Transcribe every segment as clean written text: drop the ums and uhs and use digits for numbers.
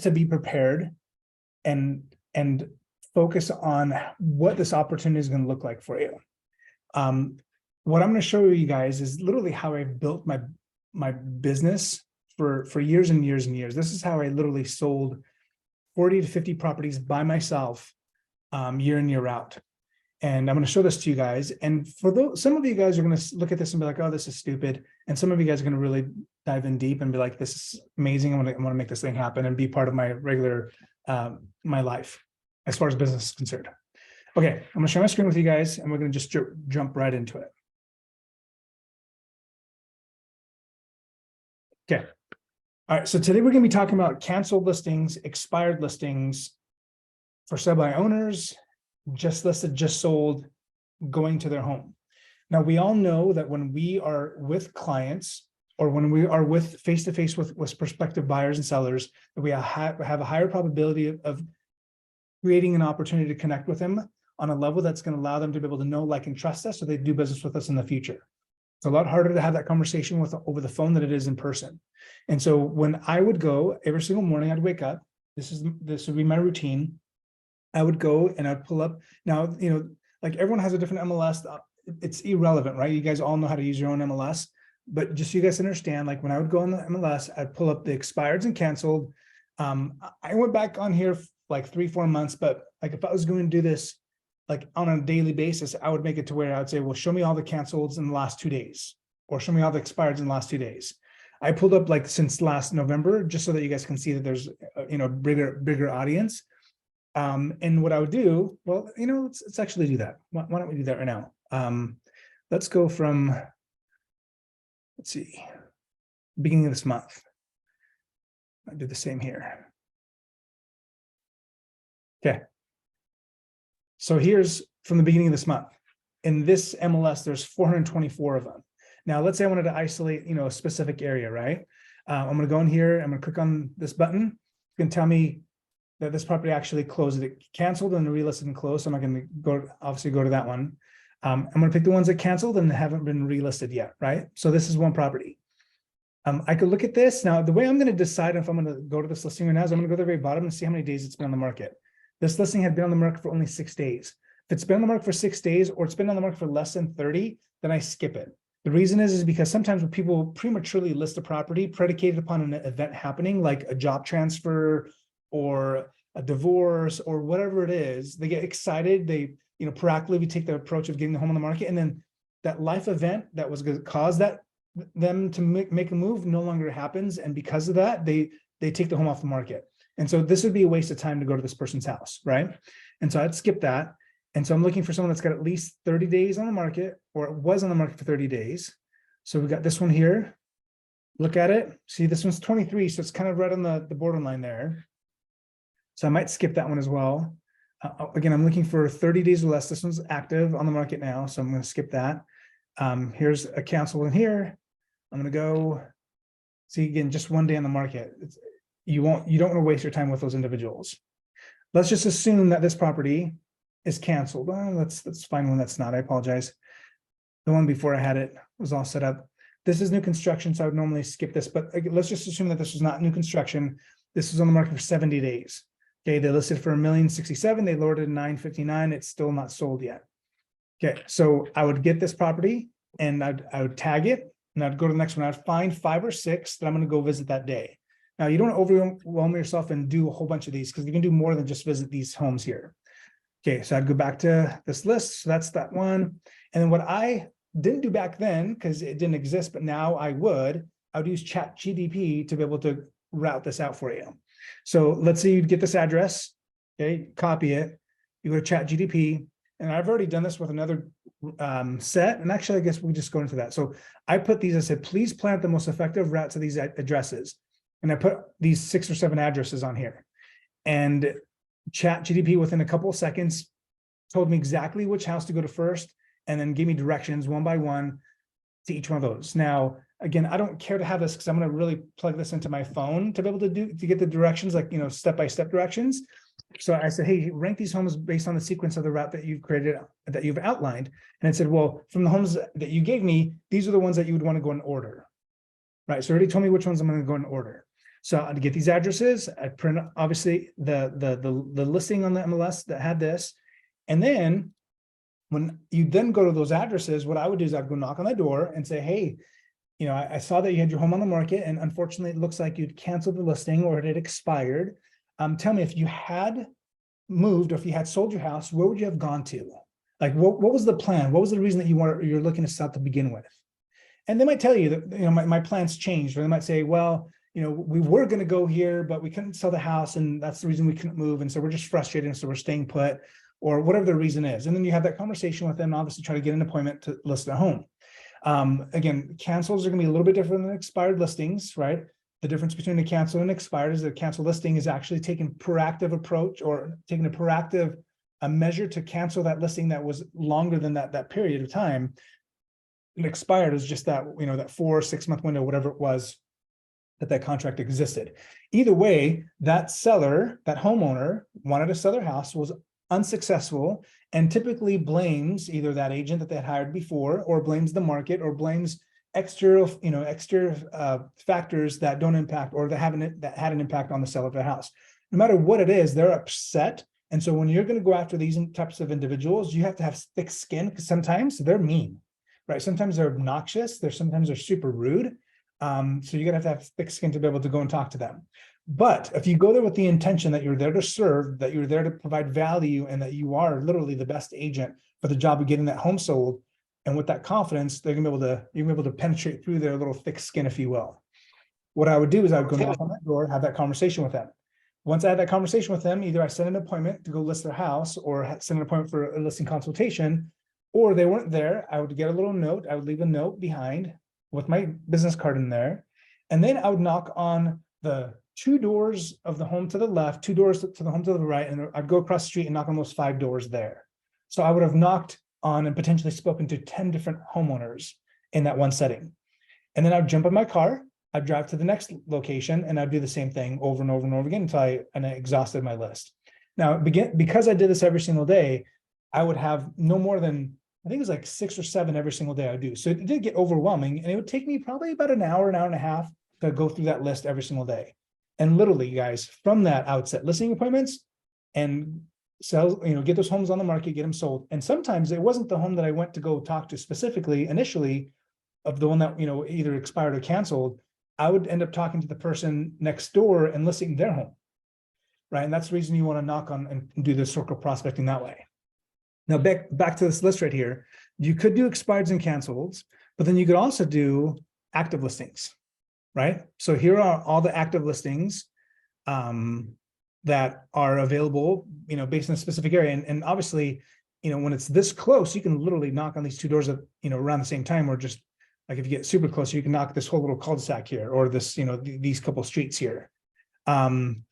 to be prepared and focus on what this opportunity is going to look like for you. What I'm going to show you guys is literally how I built my business for years and years and years. This is how I literally sold 40 to 50 properties by myself, year in, year out. And I'm going to show this to you guys. And for those, some of you guys are going to look at this and be like, oh, this is stupid. And some of you guys are going to really dive in deep and be like, this is amazing. I want to make this thing happen and be part of my regular, my life as far as business is concerned. Okay, I'm going to share my screen with you guys and we're going to just jump right into it. Okay. All right. So today we're going to be talking about canceled listings, expired listings for sale by owners, just listed, just sold, going to their home. Now, we all know that when we are with clients or when we are with face-to-face with prospective buyers and sellers, that we have a higher probability of creating an opportunity to connect with them on a level that's going to allow them to be able to know, like, and trust us so they do business with us in the future. It's a lot harder to have that conversation over the phone than it is in person. And so when I would go every single morning, I'd wake up. This would be my routine. I would go and I'd pull up. Now, you know, like everyone has a different MLS. It's irrelevant, right? You guys all know how to use your own MLS. But just so you guys understand, like when I would go on the MLS, I'd pull up the expireds and canceled. I went back on here like 3-4 months, but like if I was going to do this like on a daily basis, I would make it to where I would say, well, show me all the canceleds in the last 2 days, or show me all the expireds in the last 2 days. I pulled up like since last November, just so that you guys can see that there's, you know, bigger audience. And what I would do, well, you know, let's actually do that. Why don't we do that right now? Let's go from, let's see, beginning of this month. I'll do the same here. Okay. So here's from the beginning of this month. In this MLS, there's 424 of them. Now, let's say I wanted to isolate, you know, a specific area, right? I'm going to go in here. I'm going to click on this button. It's going to tell me that this property actually closed. It canceled and relisted and closed. So I'm not going to obviously go to that one. I'm going to pick the ones that canceled and haven't been relisted yet, right? So this is one property. I could look at this. Now, the way I'm going to decide if I'm going to go to this listing right now is I'm going to go to the very bottom and see how many days it's been on the market. This listing had been on the market for only 6 days. If it's been on the market for 6 days or it's been on the market for less than 30, then I skip it. The reason is because sometimes when people prematurely list a property predicated upon an event happening, like a job transfer or a divorce or whatever it is, they get excited. They, you know, proactively take the approach of getting the home on the market. And then that life event that was going to cause them to make a move no longer happens. And because of that, they take the home off the market. And so this would be a waste of time to go to this person's house, right? And so I'd skip that. And so I'm looking for someone that's got at least 30 days on the market, or it was on the market for 30 days. So we got this one here. Look at it. See, this one's 23, so it's kind of right on the borderline there. So I might skip that one as well. Again, I'm looking for 30 days or less. This one's active on the market now, so I'm going to skip that. Here's a cancel in here. I'm going to go see, again, just 1 day on the market. You don't want to waste your time with those individuals. Let's just assume that this property is canceled. Let's find one that's not. I apologize. The one before I had it was all set up. This is new construction, so I would normally skip this, but let's just assume that this was not new construction. This was on the market for 70 days. Okay, they listed for $1,067,000. They lowered it to $959,000. It's still not sold yet. Okay, so I would get this property and I would tag it, and I'd go to the next one. I'd find 5 or 6 that I'm going to go visit that day. Now, you don't overwhelm yourself and do a whole bunch of these, because you can do more than just visit these homes here. Okay, so I'd go back to this list. So that's that one. And then what I didn't do back then, because it didn't exist, but now I would use ChatGPT to be able to route this out for you. So let's say you'd get this address, okay, copy it, you go to ChatGPT, and I've already done this with another set. And actually, I guess we just go into that. So I put these, I said, please plan the most effective route to these addresses. And I put these 6 or 7 addresses on here. And ChatGPT within a couple of seconds told me exactly which house to go to first, and then gave me directions one by one to each one of those. Now, again, I don't care to have this because I'm going to really plug this into my phone to be able to get the directions, like, you know, step-by-step directions. So I said, hey, rank these homes based on the sequence of the route that you've created, that you've outlined. And it said, well, from the homes that you gave me, these are the ones that you would want to go in order, right? So it already told me which ones I'm going to go in order. So I'd get these addresses, I'd print obviously the listing on the MLS that had this. And then when you then go to those addresses, what I would do is I'd go knock on the door and say, hey, you know, I saw that you had your home on the market, and unfortunately it looks like you'd canceled the listing or it had expired. Tell me, if you had moved or if you had sold your house, where would you have gone to? Like, what was the plan? What was the reason that you're looking to sell to begin with? And they might tell you that, you know, my plans changed, or they might say, well, you know, we were going to go here, but we couldn't sell the house, and that's the reason we couldn't move. And so we're just frustrated, and so we're staying put, or whatever the reason is. And then you have that conversation with them, and obviously try to get an appointment to list their home. Again, cancels are going to be a little bit different than expired listings, right? The difference between a cancel and expired is that a cancel listing is actually taking proactive approach, or taking a proactive measure to cancel that listing that was longer than that period of time. And expired is just that, you know, that 4 or 6 month window, whatever it was that contract existed. Either way, that seller, that homeowner wanted to sell their house, was unsuccessful, and typically blames either that agent that they had hired before, or blames the market, or blames extra factors that don't impact, or that had an impact on the seller of the house. No matter what it is, they're upset. And so when you're going to go after these types of individuals, you have to have thick skin, because sometimes they're mean, right? Sometimes they're obnoxious. Sometimes they're super rude. So you're gonna have to have thick skin to be able to go and talk to them. But if you go there with the intention that you're there to serve, that you're there to provide value, and that you are literally the best agent for the job of getting that home sold, and with that confidence, you're gonna be able to penetrate through their little thick skin, if you will. What I would do is I would go knock on that door, have that conversation with them. Once I had that conversation with them, either I set an appointment to go list their house, or send an appointment for a listing consultation, or they weren't there. I would get a little note. I would leave a note behind with my business card in there. And then I would knock on the 2 doors of the home to the left, 2 doors to the home to the right, and I'd go across the street and knock on those 5 doors there. So I would have knocked on and potentially spoken to 10 different homeowners in that one setting. And then I'd jump in my car, I'd drive to the next location, and I'd do the same thing over and over and over again until I exhausted my list. Now, because I did this every single day, I would have no more than, I think it was like 6 or 7 every single day I do. So it did get overwhelming, and it would take me probably about an hour and a half to go through that list every single day. And literally, guys, from that, I would set listing appointments and sell, get those homes on the market, get them sold. And sometimes it wasn't the home that I went to go talk to specifically initially, of the one that, either expired or canceled. I would end up talking to the person next door and listing their home, right? And that's the reason you want to knock on and do the circle prospecting that way. Now, back to this list right here, you could do expireds and cancels, but then you could also do active listings, right? So here are all the active listings that are available, based in a specific area. And obviously, when it's this close, you can literally knock on these 2 doors, around the same time, or just like if you get super close, you can knock this whole little cul-de-sac here, or this, these couple streets here.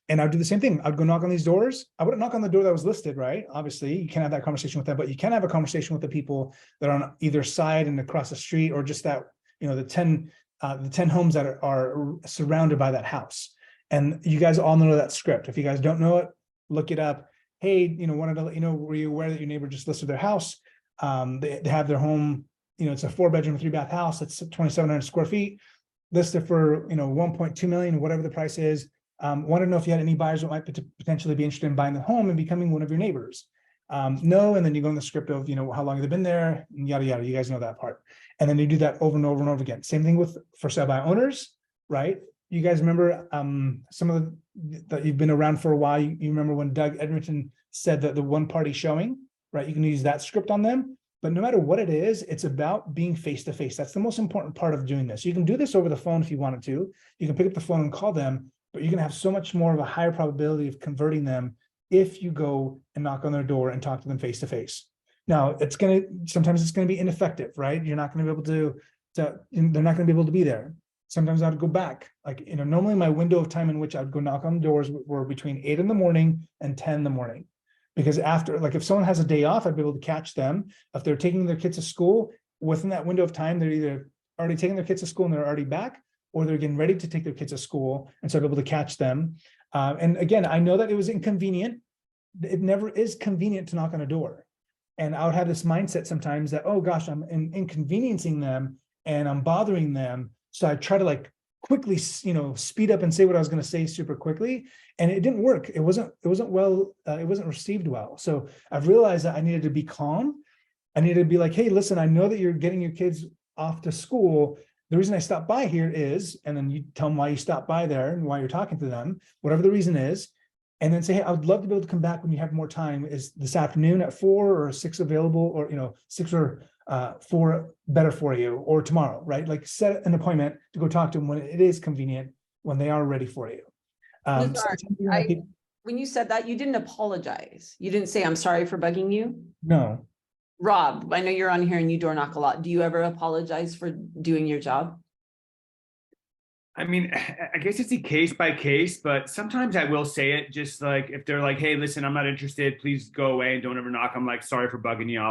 And I'd do the same thing. I'd go knock on these doors. I wouldn't knock on the door that was listed, right? Obviously, you can't have that conversation with them, but you can have a conversation with the people that are on either side and across the street, or just that, the 10 homes that are surrounded by that house. And you guys all know that script. If you guys don't know it, look it up. Hey, wanted to let you know, were you aware that your neighbor just listed their house? They have their home, it's a 4-bedroom, 3-bath house. It's 2,700 square feet, listed for, 1.2 million, whatever the price is. Want to know if you had any buyers that might potentially be interested in buying the home and becoming one of your neighbors. No, and then you go in the script of, how long have they been there, and yada, yada. You guys know that part. And then you do that over and over and over again. Same thing with for sale by owners, right? You guys remember some of that you've been around for a while. You remember when Doug Edmonton said that the one party showing, right? You can use that script on them. But no matter what it is, it's about being face-to-face. That's the most important part of doing this. You can do this over the phone if you wanted to. You can pick up the phone and call them, but you're going to have so much more of a higher probability of converting them if you go and knock on their door and talk to them face-to-face. Now, sometimes it's going to be ineffective, right? You're not going to be able to they're not going to be able to be there. Sometimes I'd go back. Like, normally my window of time in which I'd go knock on doors were between 8 in the morning and 10 in the morning. Because after, like, if someone has a day off, I'd be able to catch them. If they're taking their kids to school, within that window of time, they're either already taking their kids to school and they're already back, or they're getting ready to take their kids to school. And so I'd be able to catch them. And again, I know that it was inconvenient. It never is convenient to knock on a door. And I would have this mindset sometimes that, oh gosh, I'm inconveniencing them and I'm bothering them. So I try to quickly, speed up and say what I was going to say super quickly. And it didn't work. It wasn't received well. So I've realized that I needed to be calm. I needed to be like, hey, listen, I know that you're getting your kids off to school. The reason I stopped by here is, and then you tell them why you stopped by there and why you're talking to them, whatever the reason is. And then say, hey, I would love to be able to come back when you have more time. Is this afternoon at 4 or 6 available, or 6 or 4 better for you, or tomorrow, right? Like set an appointment to go talk to them when it is convenient, when they are ready for you. When you said that, you didn't apologize. You didn't say, I'm sorry for bugging you. No. Rob, I know you're on here and you door knock a lot. Do you ever apologize for doing your job? I mean, I guess it's a case by case, but sometimes I will say it, just like if they're like, hey, listen, I'm not interested, please go away and don't ever knock. I'm like, sorry for bugging you,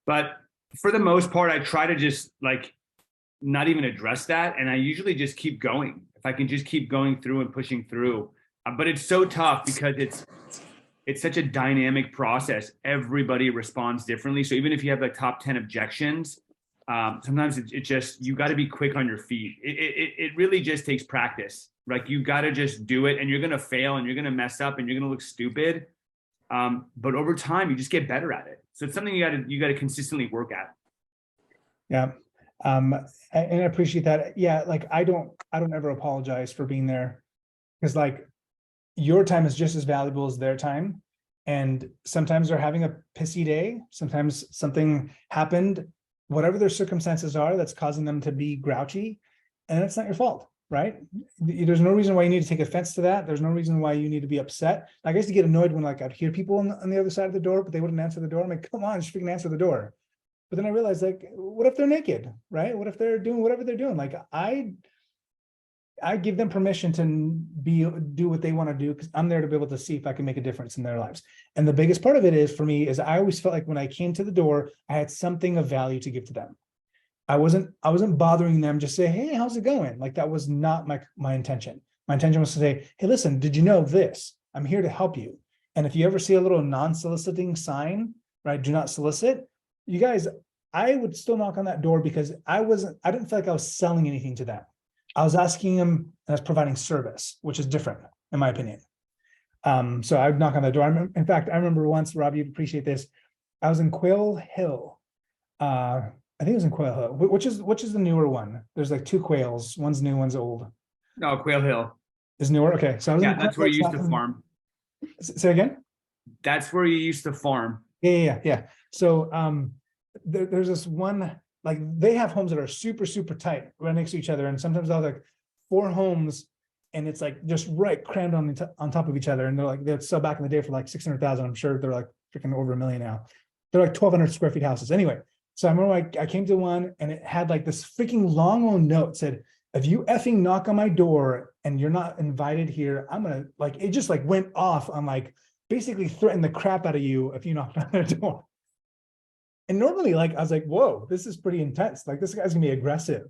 but for the most part, I try to just like not even address that. And I usually just keep going. If I can just keep going through and pushing through, but it's so tough because it's such a dynamic process. Everybody responds differently. So even if you have like top 10 objections, sometimes it just, you got to be quick on your feet. It really just takes practice. Like you got to just do it, and you're going to fail and you're going to mess up and you're going to look stupid. But over time, you just get better at it. So it's something you got to consistently work at. Yeah. And I appreciate that. Yeah. Like I don't ever apologize for being there, because like your time is just as valuable as their time. And sometimes they're having a pissy day. Sometimes something happened, whatever their circumstances are, that's causing them to be grouchy, and it's not your fault, right? There's no reason why you need to take offense to that. There's no reason why you need to be upset. I used to get annoyed when like I'd hear people on the other side of the door, but they wouldn't answer the door. I'm like, come on, just freaking answer the door. But then I realized, like, what if they're naked, right? What if they're doing whatever they're doing? Like I give them permission to do what they want to do, because I'm there to be able to see if I can make a difference in their lives. And the biggest part of it is, for me, is I always felt like when I came to the door, I had something of value to give to them. I wasn't bothering them, just say, hey, how's it going? Like that was not my intention. My intention was to say, hey, listen, did you know this? I'm here to help you. And if you ever see a little non-soliciting sign, right, do not solicit, you guys, I would still knock on that door, because I didn't feel like I was selling anything to them. I was asking them, and I was providing service, which is different, in my opinion. So I would knock on the door. In fact, I remember once, Rob, you'd appreciate this. I was in Quail Hill. I think it was in Quail Hill, which is the newer one. There's like 2 Quails. One's new, one's old. No, Quail Hill Is newer. Okay, so I was that's where you used to farm. Say again. That's where you used to farm. Yeah. So there's this one. Like they have homes that are super, super tight right next to each other. And sometimes they'll have like 4 homes, and it's like just right crammed on top of each other. And they'll sell back in the day for like 600,000. I'm sure they're like freaking over $1 million now. They're like 1,200 square feet houses. Anyway, so I remember I came to one, and it had like this freaking long old note said, if you effing knock on my door and you're not invited here, I'm going to like, it just like went off on like basically threaten the crap out of you if you knock on their door. And normally, like, I was like, whoa, this is pretty intense. Like, this guy's gonna be aggressive.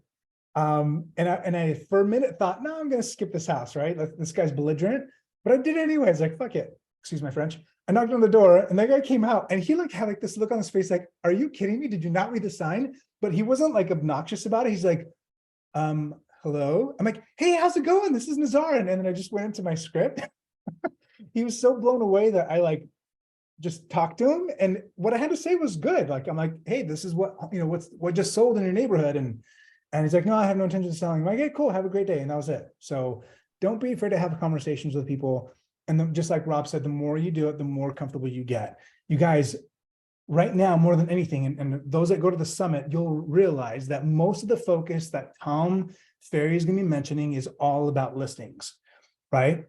And I for a minute thought, no, I'm gonna skip this house, right? This guy's belligerent, but I did it anyways. Like, fuck it. Excuse my French. I knocked on the door, and that guy came out, and he like had like this look on his face, like, are you kidding me? Did you not read the sign? But he wasn't like obnoxious about it. He's like, hello. I'm like, hey, how's it going? This is Nazar. And then I just went into my script. He was so blown away that I like just talked to him, and what I had to say was good. Like, I'm like, hey, this is what, what just sold in your neighborhood. And he's like, no, I have no intention of selling. I'm like, hey, cool, have a great day. And that was it. So don't be afraid to have conversations with people. And then, just like Rob said, the more you do it, the more comfortable you get. You guys, right now, more than anything, and those that go to the summit, you'll realize that most of the focus that Tom Ferry is going to be mentioning is all about listings, right?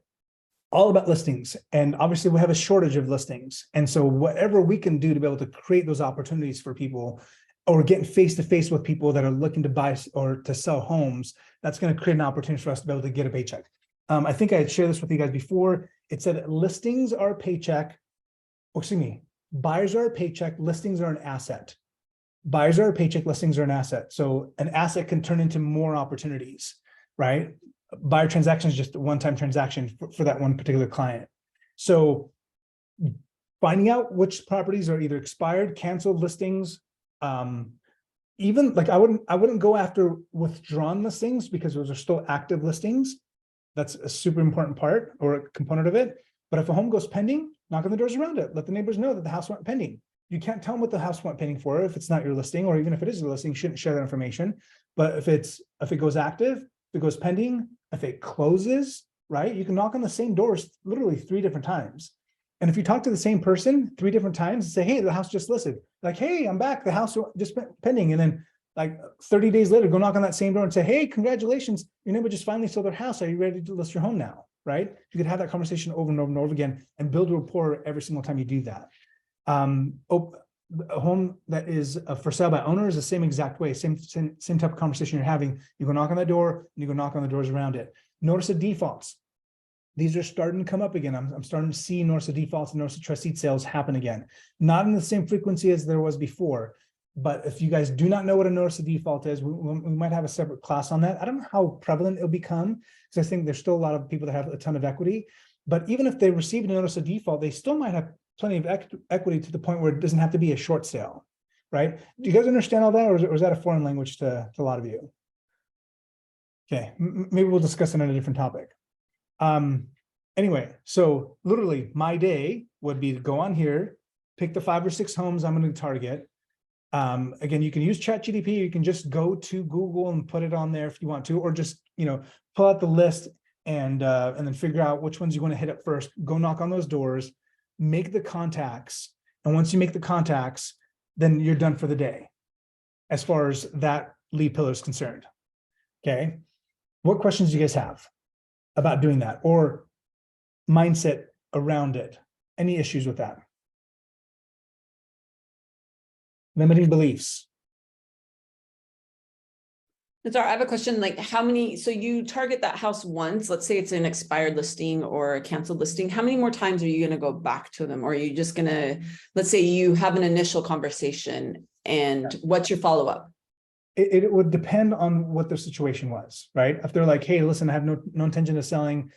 All about listings. And obviously we have a shortage of listings. And so whatever we can do to be able to create those opportunities for people, or getting face-to-face with people that are looking to buy or to sell homes, that's going to create an opportunity for us to be able to get a paycheck. I think I had shared this with you guys before. It said listings are a paycheck, buyers are a paycheck, listings are an asset. Buyers are a paycheck, listings are an asset. So an asset can turn into more opportunities, right? Buyer transaction is just a one-time transaction for that one particular client. So finding out which properties are either expired, canceled listings, even like I wouldn't go after withdrawn listings because those are still active listings. That's a super important part or a component of it. But if a home goes pending, knock on the doors around it. Let the neighbors know that the house went pending. You can't tell them what the house went pending for if it's not your listing, or even if it is your listing, you shouldn't share that information. But if it goes active, if it goes pending, if it closes, right? You can knock on the same doors literally 3 different times. And if you talk to the same person 3 different times and say, hey, the house just listed, like, hey, I'm back, the house just pending. And then like 30 days later, go knock on that same door and say, hey, congratulations, your neighbor just finally sold their house. Are you ready to list your home now? Right? You could have that conversation over and over and over again and build rapport every single time you do that. A home that is for sale by owner is the same exact way, same type of conversation you're having. You go knock on the door and you go knock on the doors around it. Notice of defaults. These are starting to come up again. I'm starting to see notice of defaults and notice of trust deed sales happen again. Not in the same frequency as there was before. But if you guys do not know what a notice of default is, we might have a separate class on that. I don't know how prevalent it'll become, because I think there's still a lot of people that have a ton of equity. But even if they receive a notice of default, they still might have plenty of equity to the point where it doesn't have to be a short sale, right? Do you guys understand all that, or is that a foreign language to a lot of you? Okay, maybe we'll discuss it on a different topic. Anyway, so literally my day would be to go on here, pick the 5 or 6 homes I'm going to target. Again, you can use ChatGPT. You can just go to Google and put it on there if you want to, or just, pull out the list and then figure out which ones you want to hit up first. Go knock on those doors, make the contacts. And once you make the contacts, then you're done for the day as far as that lead pillar is concerned. Okay. What questions do you guys have about doing that, or mindset around it? Any issues with that? Limiting beliefs. I have a question, like so you target that house once, let's say it's an expired listing or a canceled listing. How many more times are you going to go back to them? Or are you just going to, let's say you have an initial conversation and what's your follow-up? It would depend on what their situation was, right? If they're like, hey, listen, I have no intention of selling.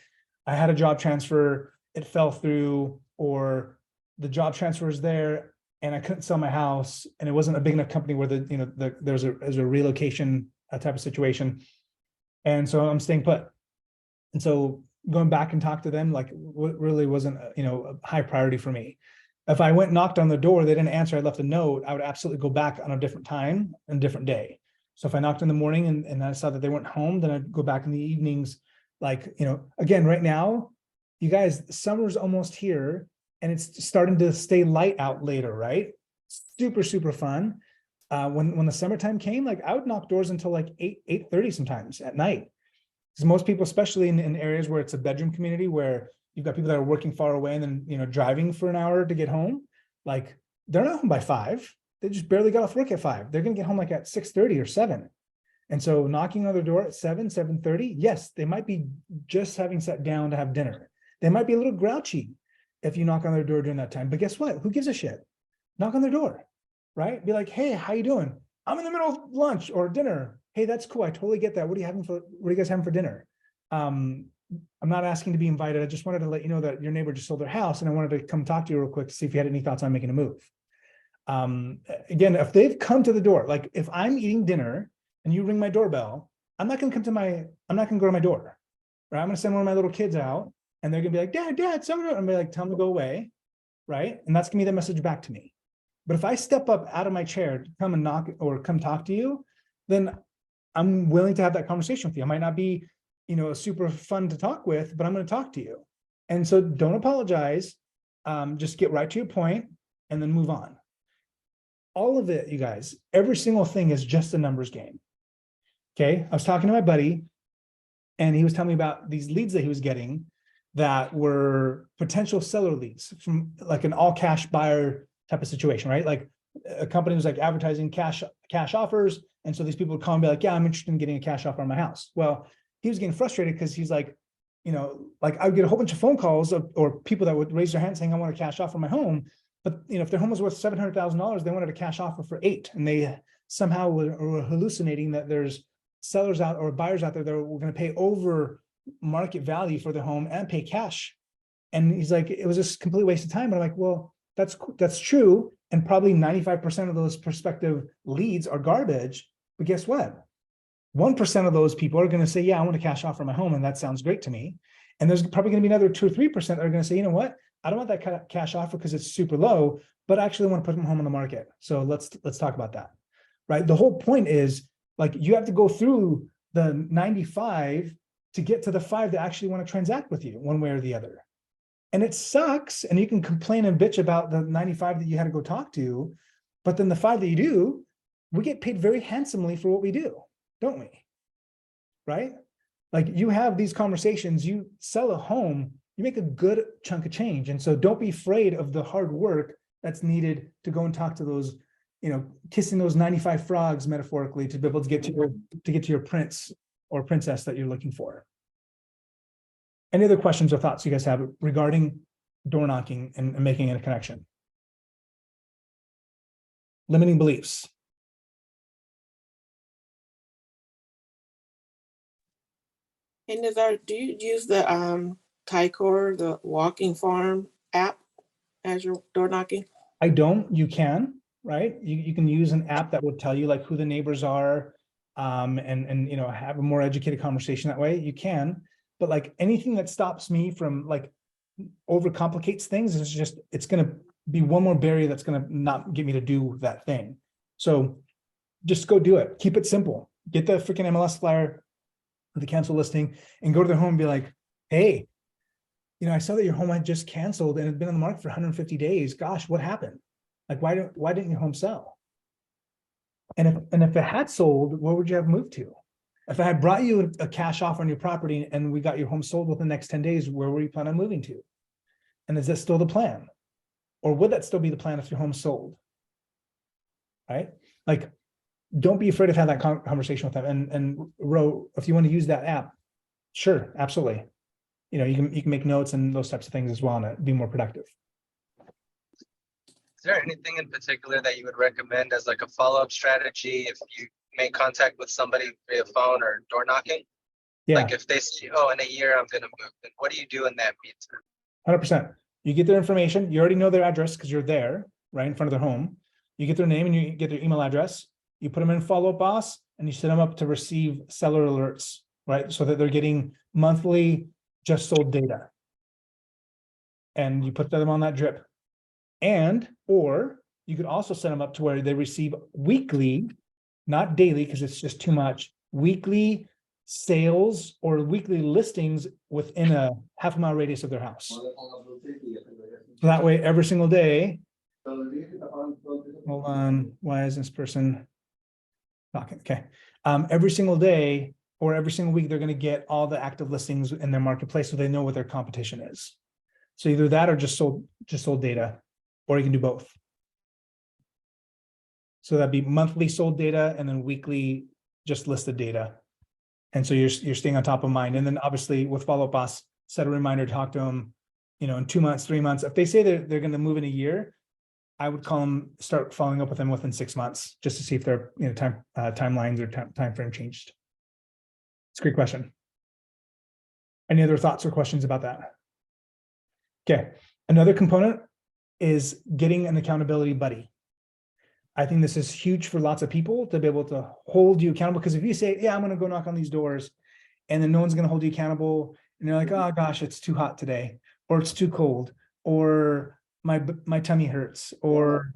I had a job transfer, it fell through, or the job transfer is there and I couldn't sell my house, and it wasn't a big enough company where there's a relocation type of situation. And so I'm staying put. And so going back and talk to them, like, what really wasn't, a high priority for me. If I went and knocked on the door, they didn't answer, I left a note, I would absolutely go back on a different time and different day. So if I knocked in the morning and I saw that they weren't home, then I'd go back in the evenings. Like, again, right now, you guys, summer's almost here and it's starting to stay light out later, right? Super, super fun. When the summertime came, like I would knock doors until like 8:30 sometimes at night. Because most people, especially in areas where it's a bedroom community, where you've got people that are working far away and then, driving for an hour to get home, like they're not home by 5. They just barely got off work at 5. They're going to get home like at 6:30 or 7. And so knocking on their door at 7:30, yes, they might be just having sat down to have dinner. They might be a little grouchy if you knock on their door during that time. But guess what? Who gives a shit? Knock on their door, right? Be like, hey, how you doing? I'm in the middle of lunch or dinner. Hey, that's cool. I totally get that. What are you guys having for dinner? I'm not asking to be invited. I just wanted to let you know that your neighbor just sold their house and I wanted to come talk to you real quick to see if you had any thoughts on making a move. Again, if they've come to the door, like if I'm eating dinner and you ring my doorbell, I'm not going to go to my door, right? I'm going to send one of my little kids out and they're going to be like, dad, someone, I'm like, tell them to go away. Right. And that's going to be the message back to me. But if I step up out of my chair to come and knock or come talk to you, then I'm willing to have that conversation with you. I might not be, super fun to talk with, but I'm going to talk to you. And so don't apologize. Just get right to your point and then move on. All of it, you guys, every single thing is just a numbers game. Okay. I was talking to my buddy and he was telling me about these leads that he was getting that were potential seller leads from like an all cash buyer type of situation, right? Like a company was like advertising cash offers. And so these people would call and be like, yeah, I'm interested in getting a cash offer on my house. Well, he was getting frustrated because he's like, like I would get a whole bunch of phone calls or people that would raise their hand saying, I want a cash offer on my home. But if their home was worth $700,000, they wanted a cash offer for 8. And they somehow were hallucinating that there's sellers out or buyers out there that were going to pay over market value for their home and pay cash. And he's like, it was just a complete waste of time. And I'm like, well, that's true and probably 95% of those prospective leads are garbage. But guess what? 1% of those people are going to say, yeah, I want to cash offer my home, and that sounds great to me. And there's probably going to be another 2 or 3% that are going to say, you know what? I don't want that cash offer because it's super low, but I actually want to put my home on the market. So let's talk about that, right? The whole point is, like, you have to go through the 95 to get to the 5 that actually want to transact with you one way or the other. And it sucks. And you can complain and bitch about the 95 that you had to go talk to, but then the 5 that you do, we get paid very handsomely for what we do, don't we? Right? Like, you have these conversations, you sell a home, you make a good chunk of change. And so don't be afraid of the hard work that's needed to go and talk to those, you know, kissing those 95 frogs, metaphorically, to be able to get to your prince or princess that you're looking for. Any other questions or thoughts you guys have regarding door knocking and making a connection? Limiting beliefs. And do you use the Tycor, the walking farm app as your door knocking? I don't. You can, right? You can use an app that will tell you like who the neighbors are, and you know, have a more educated conversation that way. You can, but like anything that stops me from like overcomplicates things is just, it's going to be one more barrier that's going to not get me to do that thing. So just go do it. Keep it simple. Get the freaking MLS flyer, the cancel listing, and go to their home and be like, hey, you know, I saw that your home had just canceled and had been on the market for 150 days. Gosh, what happened? Like, why didn't your home sell? And if it had sold, where would you have moved to? If I had brought you a cash offer on your property and we got your home sold within the next 10 days, where were you planning on moving to? And is that still the plan? Or would that still be the plan if your home sold? Right? Like, don't be afraid of having that conversation with them. And Ro, if you want to use that app, sure, absolutely. You know, you can make notes and those types of things as well, and be more productive. Is there anything in particular that you would recommend as like a follow-up strategy if you make contact with somebody via phone or door knocking? Yeah. Like if they say, oh, in a year I'm going to move, then what do you do in that meantime? 100%. You get their information. You already know their address because you're there, right in front of their home. You get their name and you get their email address. You put them in Follow-Up Boss, and you set them up to receive seller alerts, right? So that they're getting monthly just sold data. And you put them on that drip. Or you could also set them up to where they receive weekly, not daily, because it's just too much, weekly sales or weekly listings within a half-a-mile radius of their house. So that way, every single day, hold on, why is this person talking? Okay. Every single day or every single week, they're going to get all the active listings in their marketplace, so they know what their competition is. So either that or just sold data, or you can do both. So that'd be monthly sold data and then weekly just listed data. And so you're staying on top of mind. And then obviously with Follow-Up Boss, set a reminder, talk to them, you know, in 2 months, 3 months. If they say they're going to move in a year, I would call them, start following up with them within 6 months, just to see if their, you know, timelines or time frame changed. It's a great question. Any other thoughts or questions about that? Okay. Another component is getting an accountability buddy. I think this is huge for lots of people to be able to hold you accountable. Because if you say, yeah, I'm going to go knock on these doors, and then no one's going to hold you accountable, and you're like, oh gosh, it's too hot today, or it's too cold, or my tummy hurts, or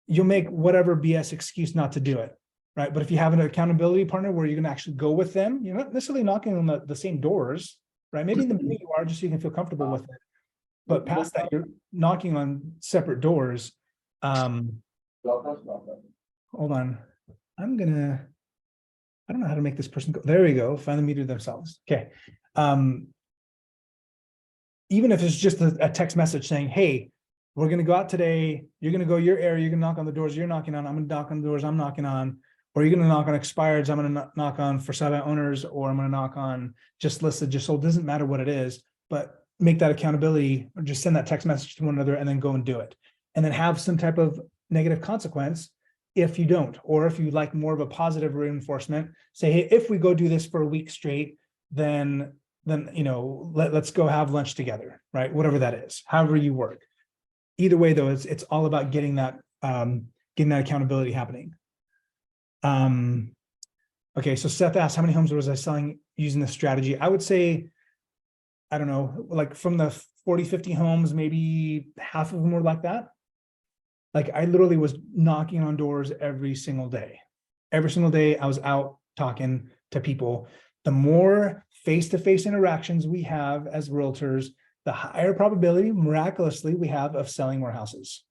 you'll make whatever BS excuse not to do it, right? But if you have an accountability partner where you're going to actually go with them, you're not necessarily knocking on the same doors, right? Maybe in the beginning you are, just so you can feel comfortable with it. But past that, you're knocking on separate doors. Hold on. I don't know how to make this person go. There we go. Finally muted themselves. Okay. Even if it's just a text message saying, hey, we're going to go out today. You're going to go your area. You're going to knock on the doors you're knocking on. I'm going to knock on the doors I'm knocking on. Or you're going to knock on expireds. I'm going to knock on for sale by owners, or I'm going to knock on just listed, just sold. Doesn't matter what it is, but make that accountability, or just send that text message to one another and then go and do it. And then have some type of negative consequence if you don't, or if you like more of a positive reinforcement, say, hey, if we go do this for a week straight, then you know, let's go have lunch together, right? Whatever that is, however you work. Either way though, it's all about getting that getting that accountability happening. Okay, so Seth asked, how many homes was I selling using this strategy? I would say, I don't know, like from the 40, 50 homes, maybe half of them were like that. Like I literally was knocking on doors every single day. Every single day I was out talking to people. The more face-to-face interactions we have as realtors, the higher probability, miraculously, we have of selling more houses,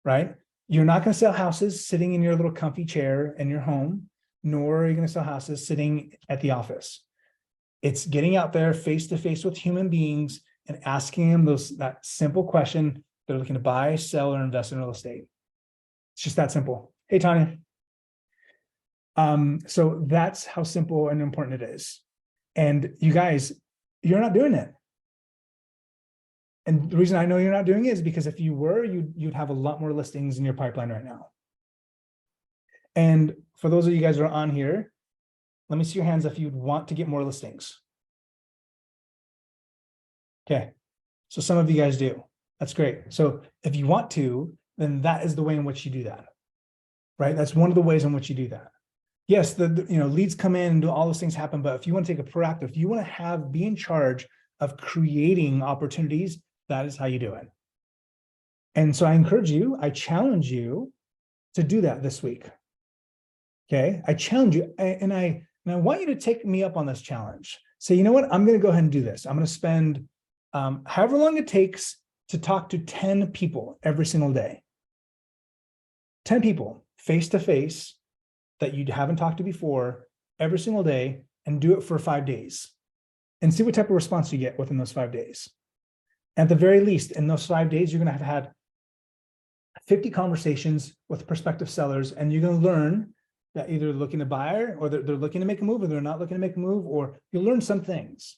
right? You're not going to sell houses sitting in your little comfy chair in your home, nor are you going to sell houses sitting at the office. It's getting out there face-to-face with human beings and asking them that simple question. They're looking to buy, sell, or invest in real estate. It's just that simple. Hey, Tanya. So that's how simple and important it is. And you guys, you're not doing it. And the reason I know you're not doing it is because if you were, you'd have a lot more listings in your pipeline right now. And for those of you guys that are on here, let me see your hands if you'd want to get more listings. Okay, so some of you guys do. That's great. So if you want to, then that is the way in which you do that, right? That's one of the ways in which you do that. Yes, the leads come in and do all those things happen, but if you want to take a proactive, if you want to be in charge of creating opportunities, that is how you do it. And so I encourage you, I challenge you to do that this week. Okay, I challenge you, and I want you to take me up on this challenge. Say, you know what, I'm going to go ahead and do this. I'm going to spend however long it takes to talk to 10 people every single day. 10 people face to face that you haven't talked to before every single day, and do it for 5 days and see what type of response you get within those 5 days. At the very least, in those 5 days, you're going to have had 50 conversations with prospective sellers, and you're going to learn that either looking to buy or they're looking to make a move, or they're not looking to make a move, or you'll learn some things,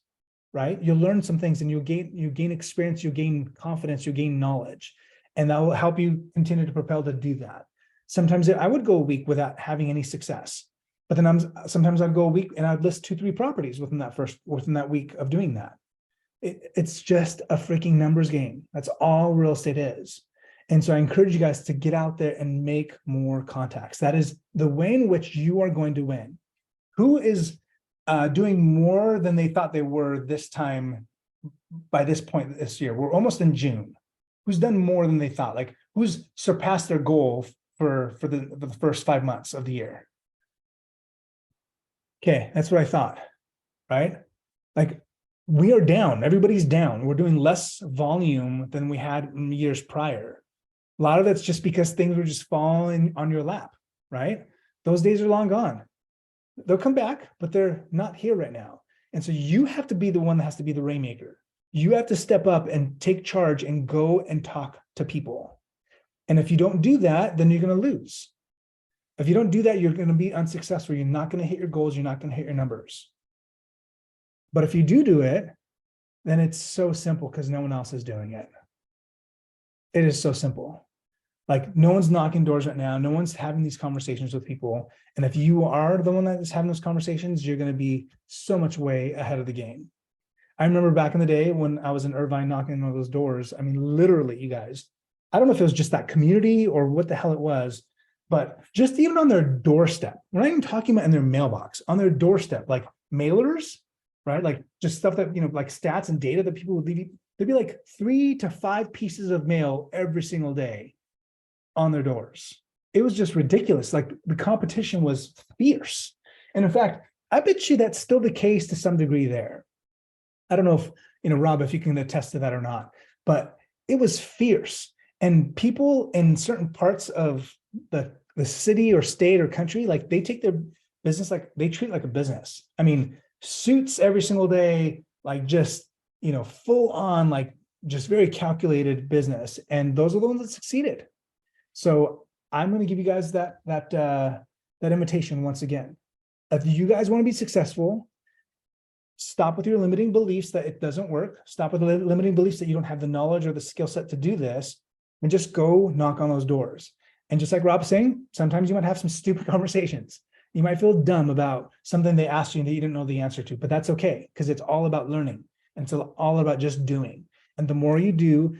right? You'll learn some things, and you gain experience, you gain confidence, you gain knowledge, and that will help you continue to propel to do that. Sometimes I would go a week without having any success, but then sometimes I'd go a week and I'd list 2-3 properties within that week of doing that. It's just a freaking numbers game. That's all real estate is. And so I encourage you guys to get out there and make more contacts. That is the way in which you are going to win. Who is doing more than they thought they were this time by this point this year? We're almost in June. Who's done more than they thought? Like who's surpassed their goal for the first 5 months of the year? Okay, that's what I thought, right? Like we are down, everybody's down. We're doing less volume than we had in years prior. A lot of that's just because things were just falling on your lap, right? Those days are long gone. They'll come back, but they're not here right now. And so you have to be the one that has to be the rainmaker. You have to step up and take charge and go and talk to people. And if you don't do that, then you're going to lose. If you don't do that, you're going to be unsuccessful. You're not going to hit your goals. You're not going to hit your numbers. But if you do it, then it's so simple because no one else is doing it. It is so simple. Like no one's knocking doors right now. No one's having these conversations with people. And if you are the one that is having those conversations, you're going to be so much way ahead of the game. I remember back in the day when I was in Irvine knocking on those doors. I mean, literally, you guys, I don't know if it was just that community or what the hell it was, but just even on their doorstep, we're not even talking about in their mailbox, on their doorstep, like mailers, right? Like just stuff that, like stats and data that people would leave. There'd be like 3 to 5 pieces of mail every single day on their doors. It was just ridiculous. Like the competition was fierce. And in fact, I bet you that's still the case to some degree there. I don't know if, Rob, if you can attest to that or not, but it was fierce. And people in certain parts of the city or state or country, like they take their business, like they treat it like a business. I mean, suits every single day, like just, full on, like just very calculated business. And those are the ones that succeeded. So I'm going to give you guys that invitation once again. If you guys want to be successful, stop with your limiting beliefs that it doesn't work. Stop with the limiting beliefs that you don't have the knowledge or the skill set to do this, and just go knock on those doors. And just like Rob's saying, sometimes you might have some stupid conversations. You might feel dumb about something they asked you that you didn't know the answer to, but that's okay because it's all about learning. And it's all about just doing. And the more you do,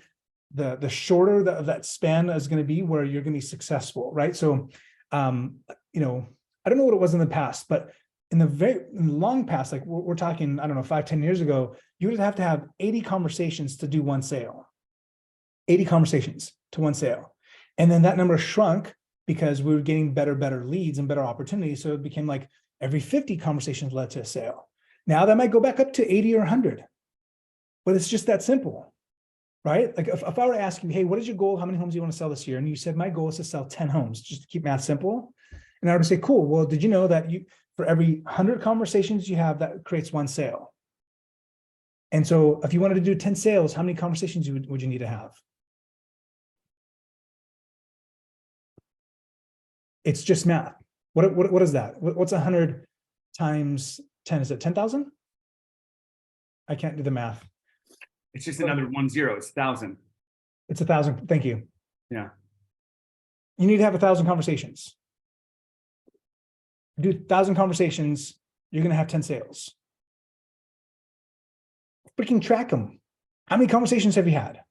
the shorter that span is going to be where you're going to be successful, right? So, you know, I don't know what it was in the past, but in the long past, like we're talking, I don't know, 5-10 years ago, you would have to have 80 conversations to do one sale. 80 conversations to one sale. And then that number shrunk because we were getting better leads and better opportunities. So it became like every 50 conversations led to a sale. Now that might go back up to 80 or 100, but it's just that simple, right? Like if I were to ask you, hey, what is your goal? How many homes do you want to sell this year? And you said, my goal is to sell 10 homes, just to keep math simple. And I would say, cool. Well, did you know that for every 100 conversations you have, that creates one sale? And so if you wanted to do 10 sales, how many conversations would you need to have? It's just math. What is that? What's 100 times 10? Is it 10,000? I can't do the math. It's just another 1 0. It's 1,000. It's 1,000. Thank you. Yeah. You need to have 1,000 conversations. Do 1,000 conversations, you're going to have 10 sales. Freaking track them. How many conversations have you had?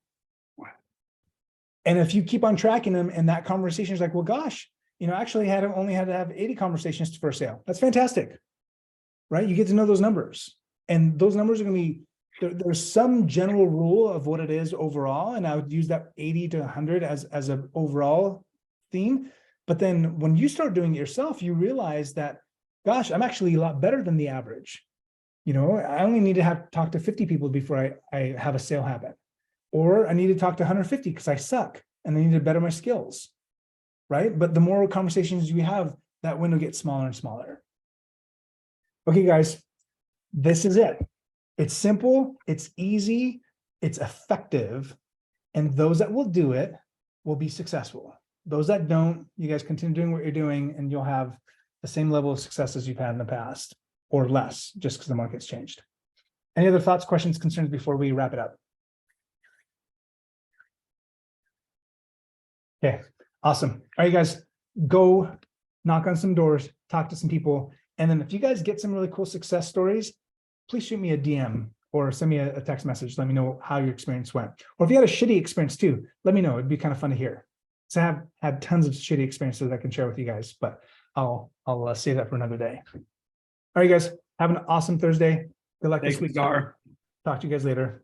And if you keep on tracking them and that conversation is like, well, gosh, you know, actually only had to have 80 conversations for a sale. That's fantastic, right? You get to know those numbers, and those numbers are going to be, there's some general rule of what it is overall. And I would use that 80 to 100 as an overall theme. But then when you start doing it yourself, you realize that, gosh, I'm actually a lot better than the average. You know, I only need to talk to 50 people before I have a sale happen, or I need to talk to 150 because I suck and I need to better my skills. Right? But the more conversations you have, that window gets smaller and smaller. Okay, guys, this is it. It's simple, it's easy, it's effective, and those that will do it will be successful. Those that don't, you guys continue doing what you're doing, and you'll have the same level of success as you've had in the past, or less, just because the market's changed. Any other thoughts, questions, concerns before we wrap it up? Okay. Awesome. All right, guys, go knock on some doors, talk to some people. And then if you guys get some really cool success stories, please shoot me a DM or send me a text message. Let me know how your experience went. Or if you had a shitty experience too, let me know. It'd be kind of fun to hear. So I have had tons of shitty experiences I can share with you guys, but I'll save that for another day. All right, guys, have an awesome Thursday. Good luck this week. Talk Talk to you guys later.